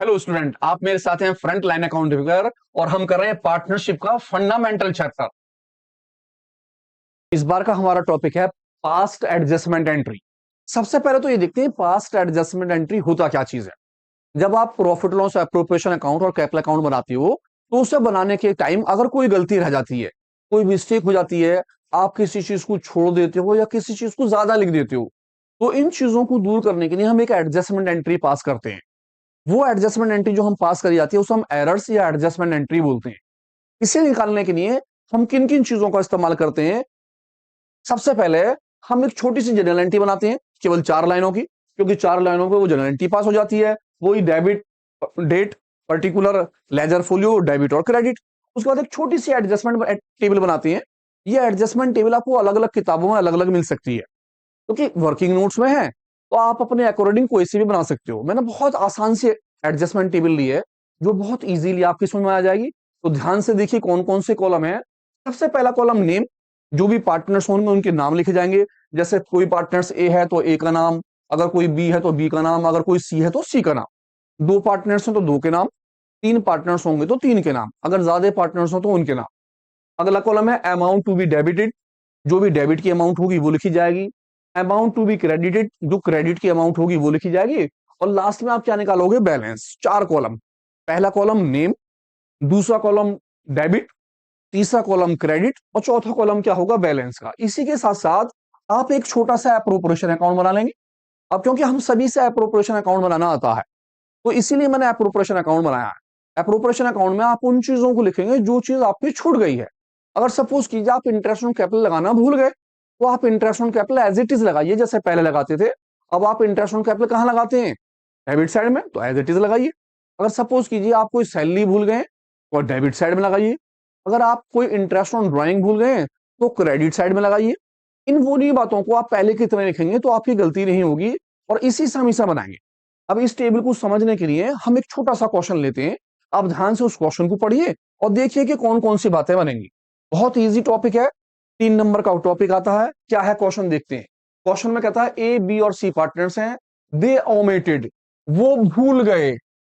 Hello student, आप मेरे साथ हैं फ्रंट लाइन अकाउंट फिगर और हम कर रहे हैं पार्टनरशिप का फंडामेंटल चैप्टर। इस बार का हमारा टॉपिक है पास्ट एडजस्टमेंट एंट्री। सबसे पहले तो ये देखते हैं पास्ट एडजस्टमेंट एंट्री होता क्या चीज है। जब आप प्रॉफिट लॉस एप्रोप्रिएशन अकाउंट और कैपिटल अकाउंट बनाते हो तो उसे बनाने के टाइम अगर कोई गलती रह जाती है, कोई मिस्टेक हो जाती है, आप किसी चीज को छोड़ देते हो या किसी चीज को ज्यादा लिख देते हो, तो इन चीजों को दूर करने के लिए हम एक एडजस्टमेंट एंट्री पास करते हैं। वो एडजस्टमेंट एंट्री जो हम पास करी जाती है उसे हम एरर्स या एडजस्टमेंट एंट्री बोलते हैं। इसे निकालने के लिए हम किन किन चीजों का इस्तेमाल करते हैं। सबसे पहले हम एक छोटी सी जनरल एंट्री बनाते हैं केवल 4 लाइनों की, क्योंकि 4 लाइनों पे वो जनरल एंट्री पास हो जाती है। वही debit, date, particular, ledger folio, debit और क्रेडिट। उसके बाद एक छोटी सी एडजस्टमेंट टेबल बनाते हैं। ये एडजस्टमेंट टेबल आपको अलग अलग किताबों में अलग अलग मिल सकती है, क्योंकि वर्किंग नोट्स में है तो आप अपने अकॉर्डिंग कोई सी भी बना सकते हो। मैंने बहुत आसान से एडजस्टमेंट टेबल ली है जो बहुत इजीली आपकी समझ में आ जाएगी। तो ध्यान से देखिए कौन कौन से कॉलम है। सबसे पहला कॉलम नेम, जो भी पार्टनर्स होंगे उनके नाम लिखे जाएंगे। जैसे कोई पार्टनर्स ए है तो ए का नाम, अगर कोई बी है तो बी का नाम, अगर कोई सी है तो सी का नाम। 2 पार्टनर्स हैं तो 2 के नाम, 3 पार्टनर्स होंगे तो 3 के नाम, अगर ज्यादा पार्टनर्स हो तो उनके नाम। अगला कॉलम है अमाउंट टू बी डेबिटेड, जो भी डेबिट की अमाउंट होगी वो लिखी जाएगी। अमाउंट टू बी क्रेडिटेड, जो क्रेडिट की अमाउंट होगी वो लिखी जाएगी। और लास्ट में आप क्या निकालोगे? बैलेंस। 4 कॉलम। पहला कॉलम नेम, दूसरा कॉलम डेबिट, तीसरा कॉलम क्रेडिट और चौथा कॉलम क्या होगा? बैलेंस का। इसी के साथ साथ आप एक छोटा सा एप्रोप्रिएशन अकाउंट बना लेंगे। अब क्योंकि हम सभी से एप्रोप्रिएशन अकाउंट बनाना आता है तो इसीलिए मैंने एप्रोप्रिएशन अकाउंट बनाया है। एप्रोप्रिएशन अकाउंट में आप उन चीजों को लिखेंगे जो चीज आपकी छूट गई है। अगर सपोज कीजिए आप इंटरेस्ट ऑन कैपिटल लगाना भूल गए तो आप interest on capital as it is लगाइए जैसे पहले लगाते थे। अब आप इंटरेस्ट ऑन कैपिटल कहाँ लगाते हैं? डेबिट साइड में, तो एज इट इज लगाइए। अगर सपोज कीजिए आप कोई सैलरी भूल गए तो डेबिट साइड में लगाइए। अगर आप कोई इंटरेस्ट ऑन ड्राइंग भूल गए तो क्रेडिट साइड में लगाइए। इन बुरी बातों को आप पहले की तरह लिखेंगे तो आपकी गलती नहीं होगी और इसी से हम हिस्सा बनाएंगे। अब इस टेबल को समझने के लिए हम एक छोटा सा क्वेश्चन लेते हैं। आप ध्यान से उस क्वेश्चन को पढ़िए और देखिए कि कौन कौन सी बातें बनेंगी। बहुत इजी टॉपिक है, 3 नंबर का टॉपिक आता है। क्या है क्वेश्चन? देखते हैं। क्वेश्चन में कहता है ए बी और सी पार्टनर्स हैं, दे ओमिटेड, वो भूल गए।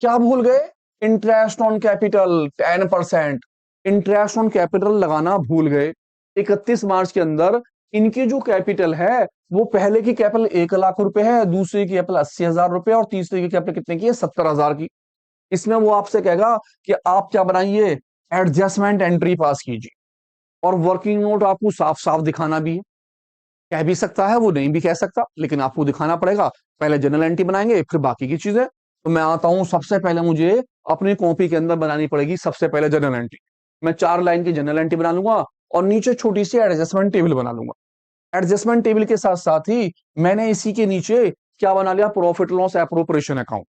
क्या भूल गए? Interest on capital 10%। Interest on capital लगाना भूल गए। 31 मार्च के अंदर इनकी जो कैपिटल है वो पहले की कैपिटल 1 लाख रुपए है, दूसरी की कैपिटल 80,000 रुपए और तीसरी की कैपिटल कितने की है? 70,000 की। इसमें वो आपसे कहेगा कि आप क्या बनाइए? एडजस्टमेंट एंट्री पास कीजिए। और वर्किंग नोट आपको साफ साफ दिखाना भी है। कह भी सकता है, वो नहीं भी कह सकता, लेकिन आपको दिखाना पड़ेगा। पहले जनरल एंट्री बनाएंगे फिर बाकी की चीजें। तो मैं आता हूं, सबसे पहले मुझे अपनी कॉपी के अंदर बनानी पड़ेगी सबसे पहले जनरल एंट्री। मैं 4 लाइन की जनरल एंट्री बना लूंगा और नीचे छोटी सी एडजस्टमेंट टेबल बना लूंगा। एडजस्टमेंट टेबल के साथ साथ ही मैंने इसी के नीचे क्या बना लिया? Profit loss appropriation account.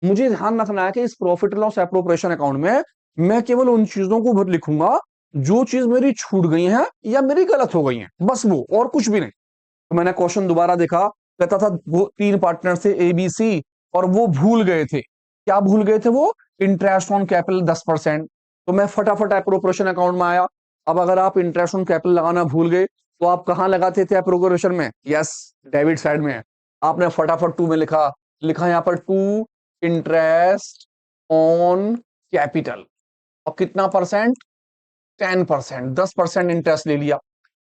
मुझे ध्यान रखना है कि इस प्रॉफिट लॉस एप्रोप्रिएशन अकाउंट में मैं केवल उन चीजों को लिखूंगा जो चीज मेरी छूट गई है या मेरी गलत हो गई है, बस वो, और कुछ भी नहीं। तो मैंने क्वेश्चन दोबारा देखा, कहता था वो 3 पार्टनर थे ए बी सी और वो भूल गए थे। क्या भूल गए थे वो? Interest on capital 10%। तो मैं फटाफट एप्रोप्रिएशन अकाउंट में आया। अब अगर आप इंटरेस्ट ऑन कैपिटल लगाना भूल गए तो आप कहां लगाते थे एप्रोप्रिएशन में? यस, डेबिट साइड में। आपने फटाफट टू में लिखा, लिखा यहां पर टू इंटरेस्ट ऑन कैपिटल। और कितना परसेंट? 10%, 10% इंटरेस्ट ले लिया।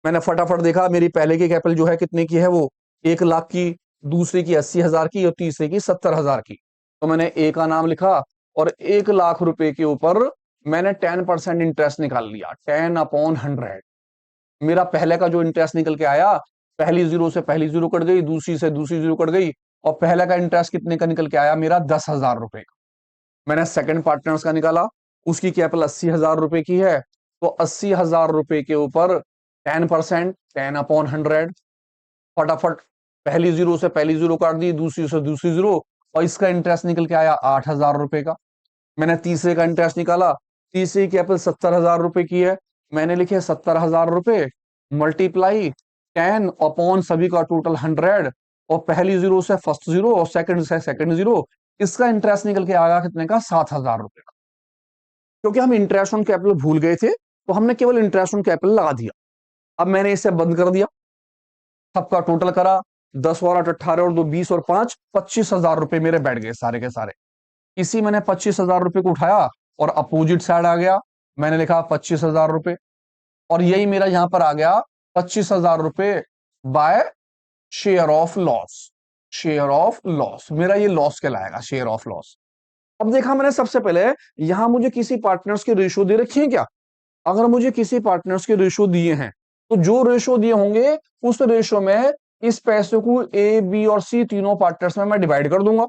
मैंने फटाफट देखा मेरी पहले की कैपिटल जो है कितने की है? वो 1 लाख की, दूसरी की 80,000 की और तीसरे की 70,000 की। तो मैंने ए का नाम लिखा और 1 लाख रुपए के ऊपर मैंने 10% इंटरेस्ट निकाल लिया। 10/100। मेरा पहले का जो इंटरेस्ट निकल के आया, पहली जीरो से पहली जीरो कट गई, दूसरी से दूसरी जीरो कट गई और पहले का इंटरेस्ट कितने का निकल के आया? मेरा 10,000 रुपए का। मैंने सेकंड पार्टनर्स का निकाला, उसकी कैपिटल 80,000 रुपए की है। तो 80,000 रुपए के ऊपर 10%, 10/100। फटाफट पहली जीरो से पहली जीरो काट दी, दूसरी से दूसरी जीरो, और इसका इंटरेस्ट निकल के आया 8,000 रुपए का। मैंने तीसरे का इंटरेस्ट निकाला, तीसरी की कैपिटल 70,000 रुपए की है। मैंने लिखे 70,000 रुपए मल्टीप्लाई 10 अपॉन सभी का टोटल 100, और पहली जीरो से फर्स्ट जीरो और सेकंड से सेकंड जीरो। इसका इंटरेस्ट निकल के आया कितने का? 7,000 रुपए का। क्योंकि हम इंटरेस्ट ऑन कैपिटल भूल गए थे तो हमने केवल इंटरेस्ट ऑन कैपिटल लगा दिया। अब मैंने इसे बंद कर दिया, सबका टोटल करा, 10 और 8 18 और 2 20 और 5 25,000 रुपए मेरे बैठ गए सारे के सारे। इसी मैंने 25,000 रुपये को उठाया और अपोजिट साइड आ गया, मैंने लिखा 25,000 रुपये, और यही मेरा यहां पर आ गया 25,000 रुपये by share of loss. Share of loss मेरा ये लॉस कहलाएगा, शेयर ऑफ लॉस। अब देखा मैंने सबसे पहले, यहां मुझे किसी पार्टनर्स के रेशियो दे रखी है क्या? अगर मुझे किसी पार्टनर्स के रेशियो दिए हैं, तो जो रेशियो दिए होंगे उस रेशियो में इस पैसे को ए बी और सी तीनों पार्टनर्स में मैं डिवाइड कर दूंगा।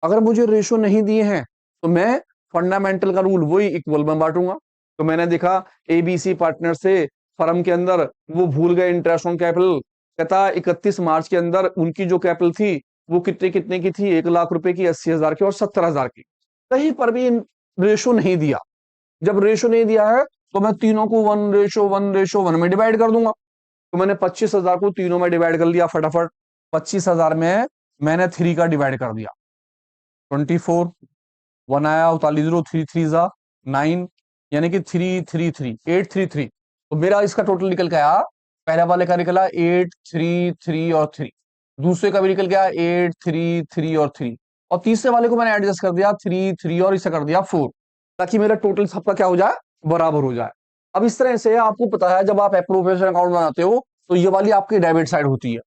अगर मुझे रेशियो नहीं दिए हैं तो मैं फंडामेंटल का रूल वही इक्वल में बांटूंगा। तो मैंने देखा एबीसी पार्टनर से फर्म के अंदर वो भूल गए इंटरेस्ट ऑन कैपिटल, कहता 31 मार्च के अंदर उनकी जो कैपिटल थी वो कितने कितने की थी, 1 लाख रुपए की, 80,000 की और 70,000 की। कहीं पर भी रेशो नहीं दिया। जब रेशो नहीं दिया है तो मैं तीनों को 1:1:1 में डिवाइड कर दूंगा। तो मैंने 25,000 को तीनों में डिवाइड कर लिया फटाफट। 25,000 में मैंने 3 का डिवाइड कर दिया, 24, 1 आया, 39, 3 3 जा 9, यानी कि 333 833। तो मेरा इसका टोटल निकल के आया, पहले वाले का निकला 833 और 3, दूसरे का भी निकल गया 833 और 3, और तीसरे वाले को मैंने एडजस्ट कर दिया 3 3 और इसे कर दिया 4, ताकि मेरा टोटल सबका क्या हो जाए, बराबर हो जाए। अब इस तरह से आपको पता है, जब आप एप्रोप्रिएशन अकाउंट बनाते हो तो ये वाली आपकी डेबिट साइड होती है,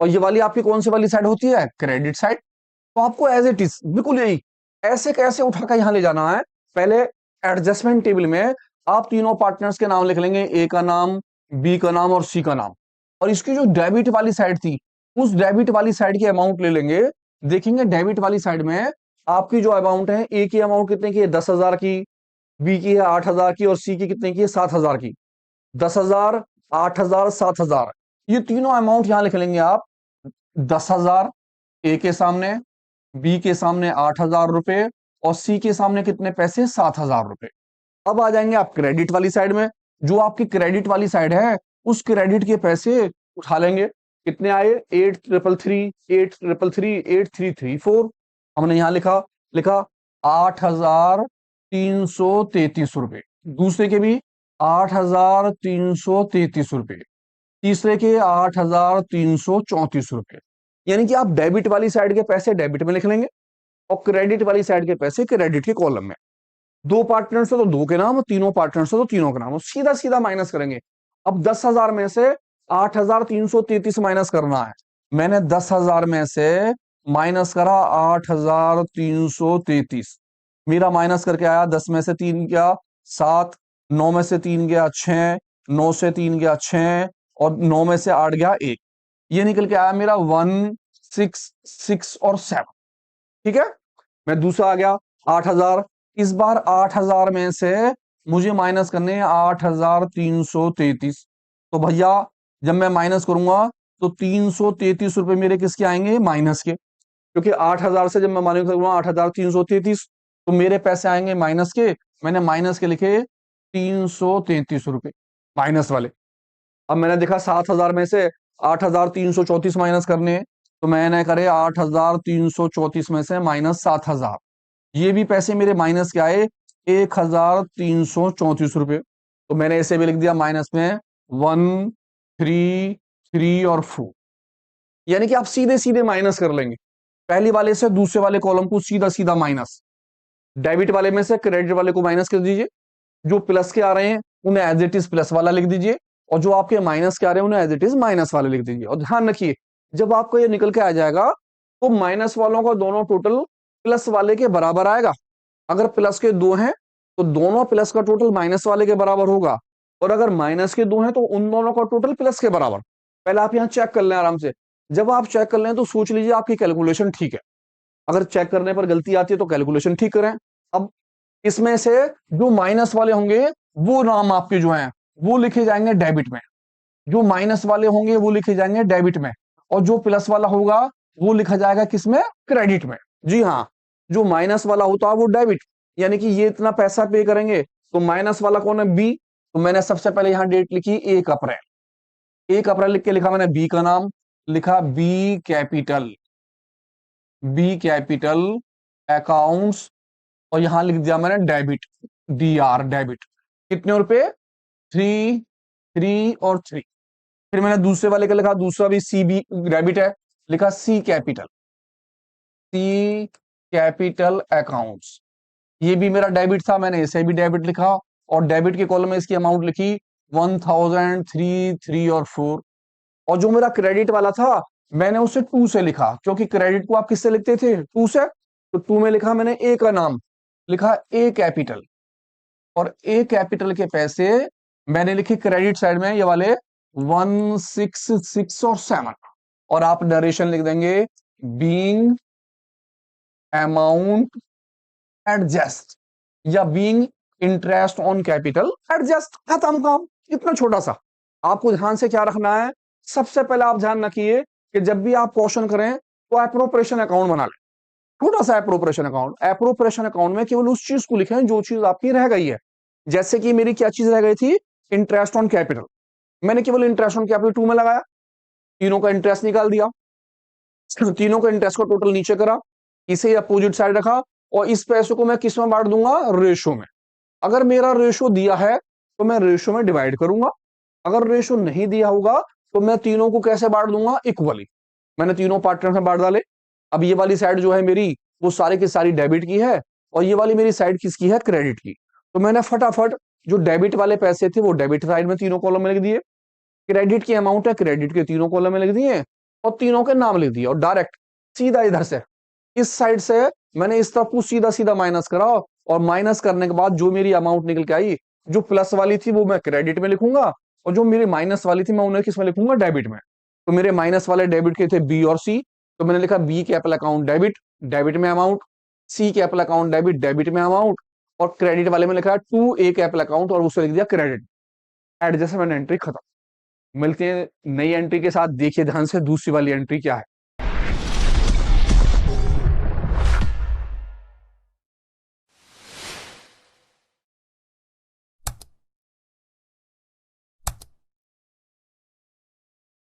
और ये वाली आपकी कौन सी वाली साइड होती है, क्रेडिट साइड। तो आपको एज इट इज बिल्कुल यही ऐसे कैसे उठाकर यहां ले जाना है। पहले एडजस्टमेंट टेबल में आप तीनों पार्टनर्स के नाम लिख लेंगे, ए का नाम, बी का नाम और सी का नाम, और इसकी जो डेबिट वाली साइड थी उस डेबिट वाली साइड की अमाउंट ले लेंगे। देखेंगे डेबिट वाली साइड में आपकी जो अमाउंट है, ए की अमाउंट कितने की है, 10,000 की, बी की है 8,000 की, और सी की कितने की है, 7,000 की। 10,000, 8,000, 7,000, ये तीनों अमाउंट यहां लिख लेंगे आप। 10,000 ए के सामने, बी के सामने 8,000 रुपए, और सी के सामने कितने पैसे, 7,000 रुपए। अब आ जाएंगे आप क्रेडिट वाली साइड में। जो आपकी क्रेडिट वाली साइड है उस क्रेडिट के पैसे उठा लेंगे। कितने आए, 8,333, 8,333, 8,334। हमने यहां लिखा लिखा 8,333 रुपए। दूसरे के भी 8,333 रुपए, तीसरे के 8,334 रुपए। यानी कि आप डेबिट वाली साइड के पैसे डेबिट में लिख लेंगे और क्रेडिट वाली साइड के पैसे क्रेडिट के कॉलम में। दो पार्टनर्स है तो दो के नाम, और तीनों पार्टनर्स है तो तीनों के नाम, और सीधा सीधा माइनस करेंगे। अब 10,000 में से 8,333 माइनस करना है। मैंने 10,000 में से माइनस करा 8,333, मेरा माइनस करके आया, 10 में से 3 गया 7, 9 में से 3 गया 6, 9 से 3 गया 6, और 9 में से 8 गया 1। ये निकल के आया मेरा 1 6 6 और 7। ठीक है, मैं दूसरा आ गया 8,000। इस बार 8,000 में से मुझे माइनस करने हैं 8,333। तो भैया जब मैं माइनस करूंगा तो 333 रुपए मेरे किसके आएंगे, माइनस के, क्योंकि 8,000 से जब मैं माइनस करूंगा 8,333, तो मेरे पैसे आएंगे माइनस के। मैंने माइनस के लिखे 333 रुपए, माइनस वाले। अब मैंने देखा 7,000 में से 8,334 माइनस करने हैं, तो मैंने करे 8,334 में से माइनस 7,000, ये भी पैसे मेरे माइनस के आए 1,334 रुपए। तो मैंने इसे भी लिख दिया माइनस में 1 3 3 और 4। यानी कि आप सीधे सीधे माइनस कर लेंगे, पहली वाले से दूसरे वाले कॉलम को सीधा सीधा माइनस, डेबिट वाले में से क्रेडिट वाले को माइनस कर दीजिए, जो प्लस के आ रहे हैं उन्हें एज इट इज प्लस वाला लिख दीजिए, और जो आपके माइनस के आ रहे हैं उन्हें एज इट इज माइनस वाले लिख दीजिए। और ध्यान रखिए, जब आपको ये निकल के आ जाएगा तो माइनस वालों का दोनों टोटल प्लस वाले के बराबर आएगा। अगर प्लस के दो हैं तो दोनों प्लस का टोटल माइनस वाले के बराबर होगा, और अगर माइनस के दो हैं तो उन दोनों का टोटल प्लस के बराबर। पहले आप यहाँ चेक कर लें आराम से। जब आप चेक कर लें तो सोच लीजिए आपकी कैलकुलेशन ठीक है। अगर चेक करने पर गलती आती है तो कैलकुलेशन ठीक करें। अब इसमें से जो माइनस वाले होंगे वो नाम आपके जो हैं वो लिखे जाएंगे डेबिट में, जो माइनस वाले होंगे वो लिखे जाएंगे डेबिट में, और जो प्लस वाला होगा वो लिखा जाएगा किसमें, क्रेडिट में। जी हाँ, जो माइनस वाला होता है वो डेबिट, यानी कि ये इतना पैसा पे करेंगे, तो माइनस वाला कौन है, बी। तो मैंने सबसे पहले यहां डेट लिखी 1 अप्रैल। 1 अप्रैल लिख के लिखा मैंने बी का नाम, लिखा B capital, B capital accounts, और यहां लिख दिया मैंने डेबिट, डी आर डेबिट। कितने रुपए, 3 3 और 3। फिर मैंने दूसरे वाले का लिखा, दूसरा भी सी बी डेबिट है, लिखा सी कैपिटल, सी कैपिटल अकाउंट्स, ये भी मेरा डेबिट था, मैंने इसे भी डेबिट लिखा और डेबिट के कॉलम में इसकी अमाउंट लिखी 1000, 3, 3 और 4। और जो मेरा क्रेडिट वाला था मैंने उसे 2 से लिखा, क्योंकि क्रेडिट को आप किससे लिखते थे? 2 से। तो 2 में लिखा मैंने ए का नाम, लिखा ए कैपिटल। और ए कैपिटल के पैसे मैंने लिखे क्रेडिट साइड में ये वाले 1, 6, 6 और 7। और आप नरेशन लिख देंगे बीइंग अमाउंट एडजस्ट, या being interest on capital adjust, खत्म काम। इतना छोटा सा। आपको ध्यान से क्या रखना है, सबसे पहले आप ध्यान रखिए कि जब भी आप क्वेश्चन करें तो एप्रोप्रिएशन अकाउंट बना लें। छोटा सा एप्रोप्रिएशन अकाउंट। एप्रोप्रिएशन अकाउंट में केवल उस चीज को लिखें जो चीज आपकी रह गई है। जैसे कि मेरी क्या चीज रह गई थी? Interest on capital. मैंने केवल इंटरेस्ट ऑन कैपिटल 2 में लगाया, तीनों का इंटरेस्ट निकाल दिया, तीनों का इंटरेस्ट को टोटल नीचे करा, इसे अपोजिट साइड रखा, और इस पैसे को मैं किस में बांट दूंगा? रेशो में। अगर मेरा रेशो दिया है तो मैं रेशो में डिवाइड करूंगा, अगर रेशो नहीं दिया होगा तो मैं तीनों को कैसे बांट दूंगा? इक्वली। मैंने तीनों पार्टनर में बांट डाले। अब ये वाली साइड जो है मेरी, वो सारी की सारी डेबिट की है, और ये वाली मेरी साइड किसकी है? क्रेडिट की। तो मैंने फटाफट जो डेबिट वाले पैसे थे वो डेबिट साइड में तीनों कॉलम में लिख दिए, क्रेडिट की अमाउंट है क्रेडिट के तीनों कॉलम में लिख दिए, और तीनों के नाम लिख दिए, और डायरेक्ट सीधा इधर से इस साइड से मैंने इस तरफ को सीधा सीधा माइनस करा। और माइनस करने के बाद जो मेरी अमाउंट निकल के आई, जो प्लस वाली थी वो मैं क्रेडिट में लिखूंगा, और जो मेरी माइनस वाली थी मैं उन्हें किस में लिखूंगा? डेबिट में। तो मेरे माइनस वाले डेबिट के थे बी और सी, तो मैंने लिखा B capital account debit, debit में amount, C capital account debit, debit में अमाउंट, और क्रेडिट वाले में लिखा 2 ए कैपिटल अकाउंट और उसे लिख दिया क्रेडिट। एडजस्टमेंट एंट्री खत्म। मिलते हैं नई एंट्री के साथ। देखिए ध्यान से दूसरी वाली एंट्री क्या है।